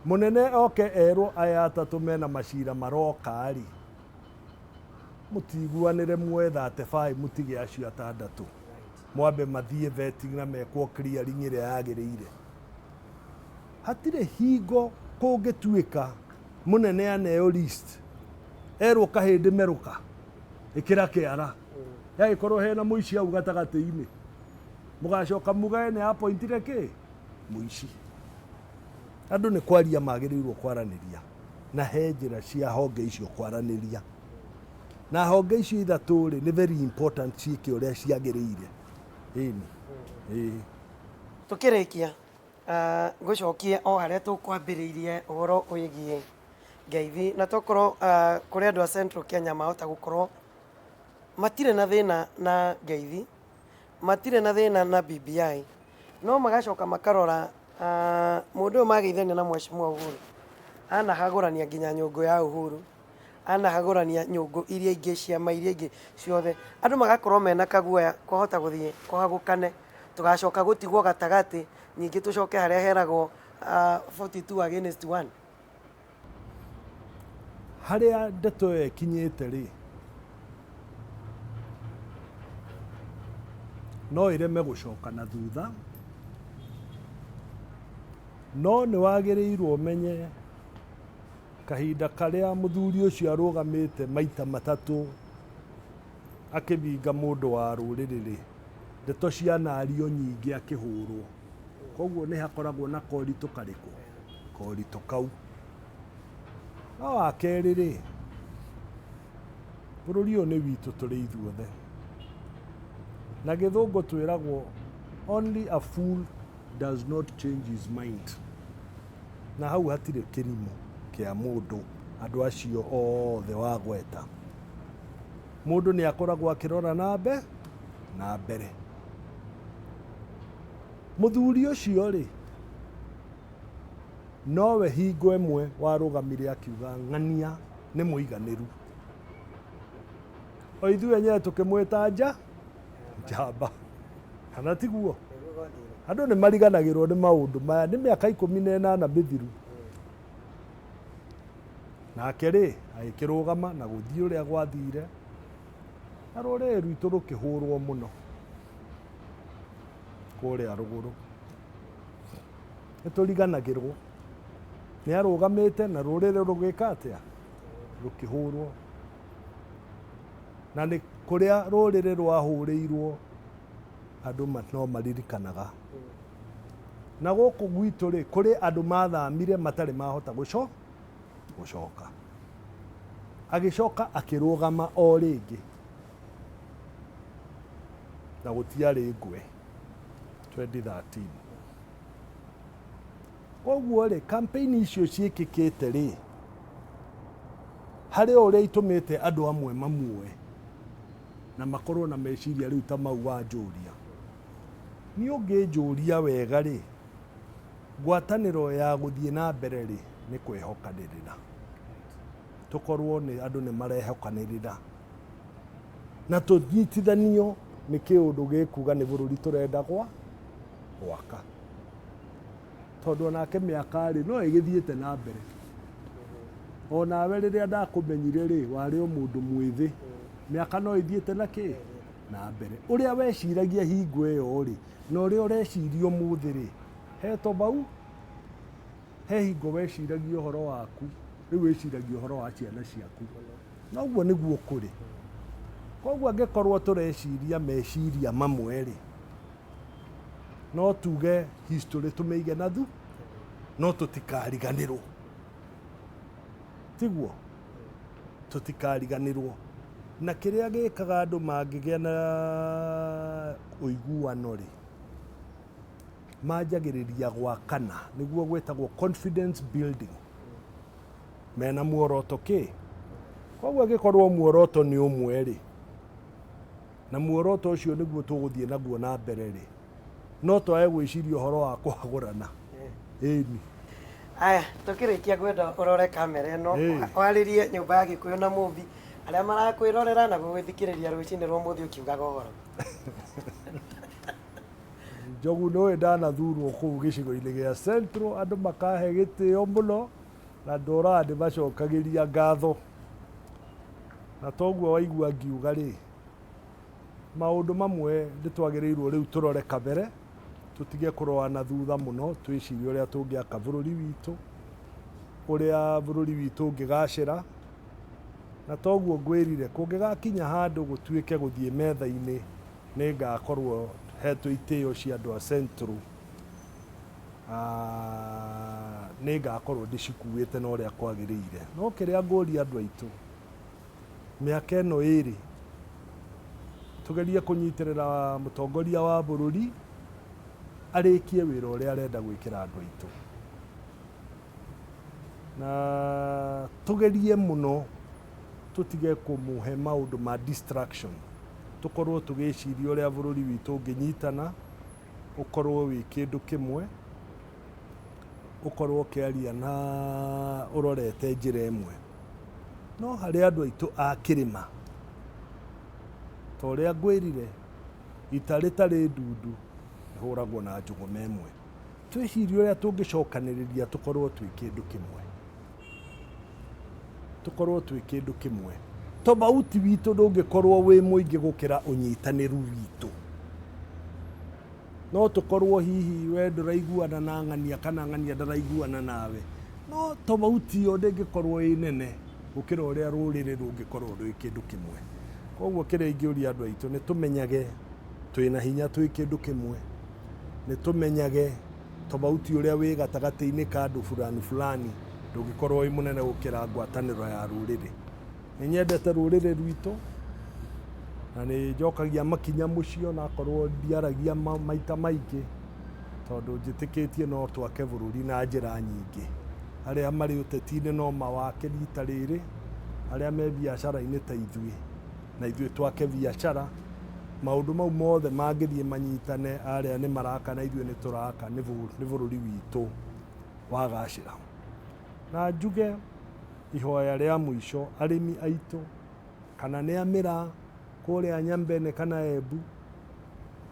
mũnene oke erwo aya atatũ mena macira maroka rĩ mũtiguanĩre muoe 35 mũtige acio atandatũ mwambe mathiĩ vetting na mekwo clearing ĩrĩa yagĩrĩire. Hatirĩ hingo kũngĩtuĩka mũnene aneo list erwo kahĩndĩ merũka ĩkĩra kĩara yagĩkorwo hena mũici hau gatagatĩ-inĩ mũgacoka mugae nĩ appointire kĩ mũici. Andũ nĩ kwaria magĩrĩirwo kwaranĩria na he njĩra cia honge icio kwaranĩria na honge icio ithatũ rĩ nĩ very important ciĩke ũrĩa ciagĩrĩire. Tũkĩrĩkia ngũcokie o harĩa tũkwambĩrĩirie ũhoro wĩgiĩ ngeithi na tokorwo kũrĩ andũ a Central Kenya mahota gũkorwo matirĩ na thĩna na ngeithi, matirĩ na thĩna na BBI, no magacoka makarora mũndũ ũyũ mageithania na Mheshimiwa Uhuru anahagũrania nginya nyũngũ ya Uhuru, anahagũrania nyũngũ iria ingĩ ciama iria ingĩ ciothe, andũ magakorwo mena kaguoya kwahota gũthiĩ kũhagũkane tũgacoka gũtigwo gatagatĩ ningĩ tũcoke harĩa heragwo 42 against 1. Harĩa ndeto ĩyo ĩkinyĩte rĩ no ĩreme gũcoka na thutha, no nĩ wagĩrĩirwo menye kahinda karĩa mũthuri ũcio arũgamĩte maita matatũ akĩbinga mũndũ wa rũrĩrĩ rĩ ndeto cianario nyingĩ akĩhũrwo, koguo nĩ hakoragwo na koritũ karĩkũ, koritũ kau. No wa kerĩ rĩ bũrũri ũyũ nĩ witũ tũrĩ ithuothe na gĩthũngũ twĩragwo only a fool does not change his mind, na hau hatirĩ kĩrimũ kĩa mũndũ andũ acio othe wagweta. Mũndũ nĩ akoragwo akĩrora na mbere. Mũthuri ũcio rĩ nowe hingo ĩmwe warũgamire akiuga ng'ania nĩ mũiganĩru, o ithuĩ enyewe tũkĩmwĩta njamba, kana tiguo? Andũ nĩ mariganagĩrwo nĩ maũndũ maya, nĩ mĩaka 18 mĩthiru. Nake rĩ agĩkĩrũgama na gũthiĩ ũrĩa gwathire na rũrĩrĩ rwitũ rũkĩhũrwo mũno kũrĩa rũgũrũ. Nĩ tũriganagĩrwo nĩ arũgamĩte na rũrĩrĩ rũgĩka atĩa rũkĩhũrwo, na nĩ kũrĩa rũrĩrĩ rwahũrĩirwo andũ no maririkanaga. Na gũkũ gwitũ rĩ kũrĩ andũ mathamire matarĩ mahota gũcoka, agĩcoka akĩrũgama o rĩngĩ na gũtiarĩ ngwe 2013. Koguo rĩ campaign icio ciĩkĩkĩte rĩ harĩ ũrĩa itũmĩte andũ amwe mamuoe na makorwo na meciria rĩu ta mau wa njũria. Niĩ ũngĩnjũria wega rĩ ngwatanĩro ya gũthiĩ na mbere rĩ nĩ kwĩhokanĩrĩra, tũkorwo nĩ andũ nĩ marehokanĩrĩra na tũnyitithanio nĩ kĩũndũ gĩkuga nĩ bũrũri tũrenda gwaka, tondũ onake mĩaka rĩ no ĩgĩthiĩte na mbere. Onawe rĩrĩa ndakũmenyire rĩ warĩ o mũndũ mwĩthĩ, mĩaka no ĩthiĩte na mbere. Ũrĩa weciragia hingo ĩyo rĩ na ũrĩa ũreciria ũmũthĩ rĩ he tofauti, he hingo weciragia ũhoro waku rĩu wĩciragia ũhoro wa ciana ciaku na ũguo nĩguo kũrĩ koguo angĩkorwo tũreciria meciria mamwe rĩ no tuge history tũmĩige na thu no tũtikariganĩrwo tiguo tũtikariganĩrwo na kĩrĩa gĩkaga andũ mangĩgĩa na ũiguano rĩ manjagĩrĩria gwakana nĩguo gwĩtagwo confidence building mena muoroto kĩ koguo angĩkorwo muoroto nĩ ũmwe rĩ na muoroto ũcio nĩguo tũgũthiĩ naguo na mbere rĩ no twage gwĩciria ũhoro wa kũhagũrana ĩni aya tũkĩrĩkia gwenda ũrore kamera ĩno warĩrie nyũmba ya Gĩkũyũ na movie arĩa marakwĩrorera na gũgĩthikĩrĩria rũcinĩ rwa ũmũthĩ ũkiugaga ũhoro Njogu nĩwe ndanathurwo kũu gĩcigo-inĩ gĩa Central andũ makahe gĩtĩo mũno na ndoraga ndĩmacokagĩria ngatho na toguo waigua ngiuga rĩ maũndũ mamwe nĩtwagĩrĩirwo rĩu tũrore kabere tũtige kũroa na thutha mũno twĩcirie ũrĩa tũngĩaka bũrũri witũ ũrĩa bũrũri witũ ũngĩgacĩra na toguo ngwĩrire kũngĩgakinya handũ gũtuĩke gũthiĩ metha-inĩ nĩngakorwo hetwo itĩo cia andũ a Central nĩngakorwo ndĩcikuĩte na ũrĩa kwagĩrĩire no kĩrĩa ngũria andũ aitũ mĩaka ĩno ĩrĩ tugerie kũnyitĩrĩra mũtongoria wa bũrũri arĩkie wĩra ũrĩa arenda gwĩkĩra andũ aitũ na tugerie mũno tutige kũmũhe maũndũ ma distraction tukorwo tugĩciria ũrĩa bũrũri witũ ũngĩnyitana ũkorwo wĩ kĩndũ kĩmwe ũkorwo ũkĩaria na ũrorete njĩra ĩmwe no harĩ andũ aitũ a kĩrĩma ta ũrĩa ngwĩrire ita rĩtarĩ ndundu rĩhũragwo na njũgũma ĩmwe twĩcirie ũrĩa tũngĩcokanĩrĩria tũkorwo twĩ kĩndũ kĩmwe tukorwo twĩ kĩndũ kĩmwe tofauti witũ ndũngĩkorwo wĩ mũingĩ gũkĩra ũnyitanĩru witũ no tũkorwo hihi we ndũraiguana na ng'ania kana ng'ania ndaraiguana nawe no tofauti ĩyo ndĩngĩkorwo ĩ nene gũkĩra ũrĩa rũrĩrĩ rũngĩkorwo rwĩ kĩndũ kĩmwe koguo kĩrĩa ingĩũria andũ aitũ nĩ tũmenyage twĩna hinya twĩ kĩndũ kĩmwe nĩ tũmenyage tofauti ũrĩa wĩ gatagatĩ-inĩ ka andũ fulani ndũngĩkorwo wĩ mũnene gũkĩra ngwatanĩro ya rũrĩrĩ nĩ nyendete rũrĩrĩ rwitũ na nĩ njokagia makinya mũcio na akorwo ndiaragia maita maingĩ tondũ njĩtĩkĩtie no twake bũrũri na njĩra nyingĩ arĩa marĩ ũteti-inĩ no mawake rita rĩrĩ arĩa me biacara-inĩ ta ithuĩ na ithuĩ twake biacara maũndũ mau mothe mangĩthiĩ manyitane arĩa nĩ maraka na ithuĩ nĩ tũraka nĩ bũrũri witũ wagacĩra na njuge ihoya rĩa mũico arĩmi aitũ kana nĩ a mĩraa kũrĩa Nyambene kana Embu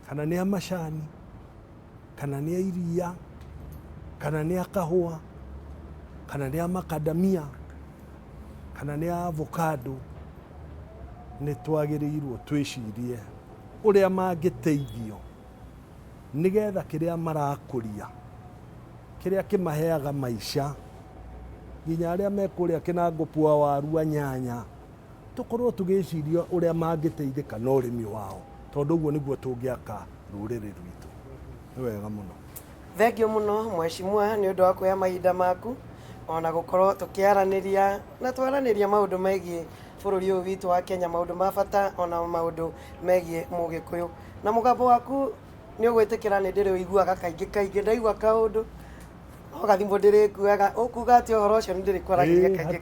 kana nĩ a macani kana nĩ a iria kana nĩ a kahũa kana nĩ a makadamia kana nĩ a avocado nĩ twagĩrĩirwo twĩcirie ũrĩa mangĩteithio nĩgetha kĩrĩa marakũria kĩrĩa kĩmaheaga maica nginya arĩa mekũrĩa kĩnangũpua waru nyanya tukorwo tugĩciria ũrĩa mangĩteithĩka na ũrĩmi wao tondũ ũguo nĩguo tũngĩaka rũrĩrĩ rwitũ nĩ wega mũno thengio mũno mheshimiwa nĩ ũndũ wa kuoya mahinda maku ona gũkorwo tũkĩaranĩria na twaranĩria maũndũ megiĩ bũrũri ũyũ witũ wa Kenya maũndũ ma bata ona maũndũ megiĩ Mũgĩkũyũ na mũgambo waku nĩ ũgwĩtĩkĩra nĩ ndĩrĩ ũiguaga kaingĩ ndaigua kaũndũ ũgathimwo ndĩrĩkuaga ũkuga atĩ ũhoro ũcio nĩ ndĩrĩkwaragĩria kaingĩ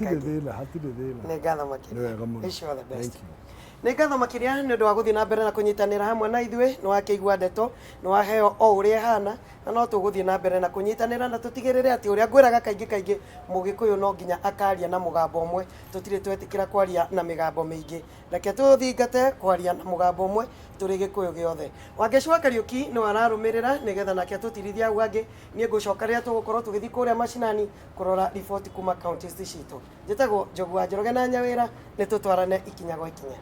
hatirĩ thĩna nĩ ngatho makĩria wish you all the best Thank you. nĩ ngatho makĩria nĩ ũndũ wa gũthiĩ na mbere na kũnyitanĩra hamwe na ithuĩ nĩ wakĩigua ndeto nĩ waheo o ũrĩa ĩhana na no tũgũthiĩ na mbere na kũnyitanĩra na tũtigĩrĩre atĩ ũrĩa ngwĩraga kaingĩ Mũgĩkũyũ no nginya akaria na mũgambo ũmwe tũtirĩ twetĩkĩra kwaria na mĩgambo mĩingĩ reke tũthingate kwaria na mũgambo ũmwe tũrĩ Gĩkũyũ gĩothe Wangeci Kariuki nĩ wararũmĩrĩra nĩgetha nake tũtirithia hau hangĩ niĩ ngũcoka rĩrĩa tũgũkorwo tũgĩthiĩ kũrĩa macinani kũrora riboti kuma counties citũ njĩtagwo Njogu wa Njoroge na Nyawĩra nĩ tũtwarane ikinya gwa ikinya